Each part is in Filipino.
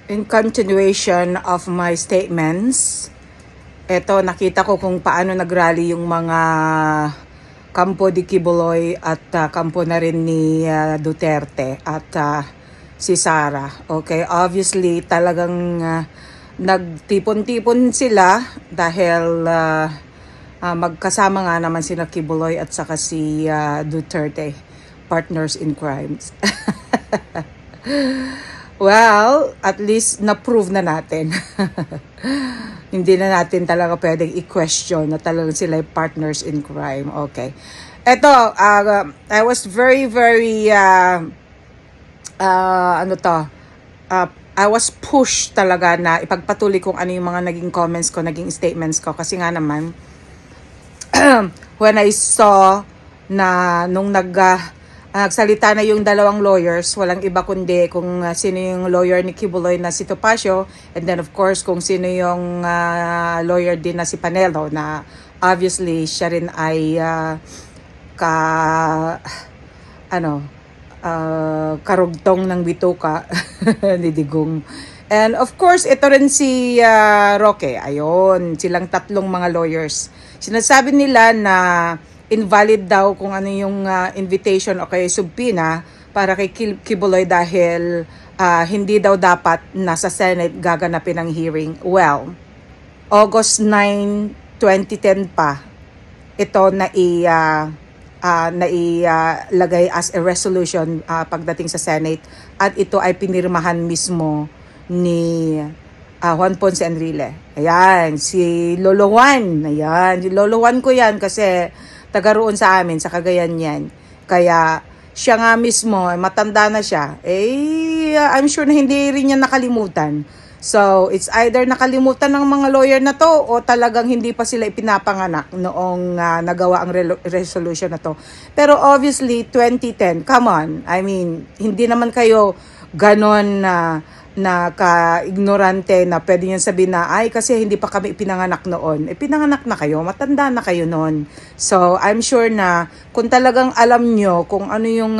In continuation of my statements, eto nakita ko kung paano nagrally yung mga kampo di Kibuloy at kampo na rin ni Duterte at si Sara. Okay, obviously talagang nagtipon-tipon sila dahil magkasama nga naman sina Kibuloy at saka si Duterte, partners in crimes. Well, at least na-prove na natin. Hindi na natin talaga pwedeng i-question na talagang sila partners in crime. Okay. Ito, I was very, I was pushed talaga na ipagpatuloy kung ano yung mga naging comments ko, naging statements ko. Kasi nga naman, when I saw na nung nagsalita na yung dalawang lawyers, walang iba kundi kung sino yung lawyer ni Kibuloy na si Topacio, and then of course kung sino yung lawyer din na si Panelo, na obviously siya rin ay karugtong ng bituka ni Digong. And of course ito rin si Roque. Ayun, silang tatlong mga lawyers. Sinasabi nila na invalid daw kung ano yung invitation o kay subpoena para kay Kibuloy dahil hindi daw dapat nasa Senate gaganapin ang hearing. Well, August 9, 2010 pa ito nailagay as a resolution pagdating sa Senate, at ito ay pinirmahan mismo ni Juan Ponce Enrile. Ayan, si Lolo Juan. Ayan, si Lolo Juan ko yan kasi taga roon sa amin, sa Cagayan yan. Kaya siya nga mismo, matanda na siya. I'm sure na hindi rin niya nakalimutan. So, it's either nakalimutan ng mga lawyer na to o talagang hindi pa sila ipinapanganak noong nagawa ang resolution na to. Pero obviously, 2010, come on. I mean, hindi naman kayo ganon na ka-ignorante na pwede nyo sabihin na, ay kasi hindi pa kami pinanganak noon. Pinanganak na kayo, matanda na kayo noon. So, I'm sure na kung talagang alam nyo kung ano yung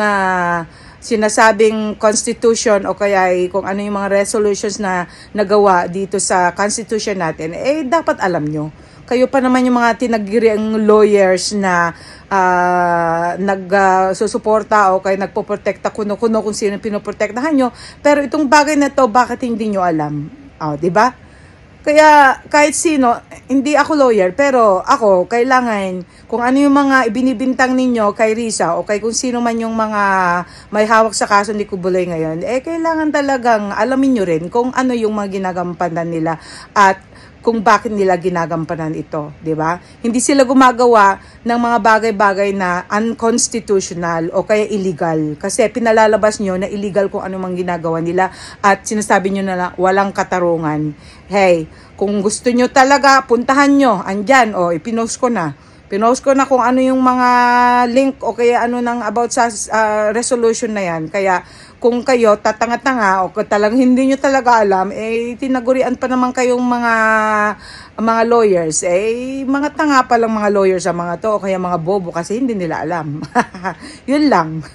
sinasabing constitution o kaya kung ano yung mga resolutions na nagawa dito sa constitution natin, dapat alam nyo. Kayo pa naman yung mga tinagiriang lawyers na nagsusuporta o kaya nagpoprotekta kuno-kuno kung sino pinoprotektahan nyo. Pero itong bagay na to, bakit hindi nyo alam? Diba? Kaya kahit sino, hindi ako lawyer, pero ako, kailangan, kung ano yung mga ibinibintang ninyo kay Risa o kay kung sino man yung mga may hawak sa kaso ni Kibuloy ngayon, kailangan talagang alamin nyo rin kung ano yung mga ginagampanan nila at kung bakit nila ginagampanan ito, di ba? Hindi sila gumagawa ng mga bagay-bagay na unconstitutional o kaya illegal. Kasi pinalalabas nyo na illegal kung ano mang ginagawa nila at sinasabi nyo na walang katarungan. Hey, kung gusto nyo talaga, puntahan nyo. Andyan, ipinost ko na. Pinost ko na kung ano yung mga link o kaya ano nang about sa resolution na yan. Kaya kung kayo tatanga-tanga o talagang hindi nyo talaga alam, tinagurian pa naman kayong mga lawyers. Mga tanga pa lang mga lawyers sa mga to o kaya mga bobo kasi hindi nila alam. Yun lang.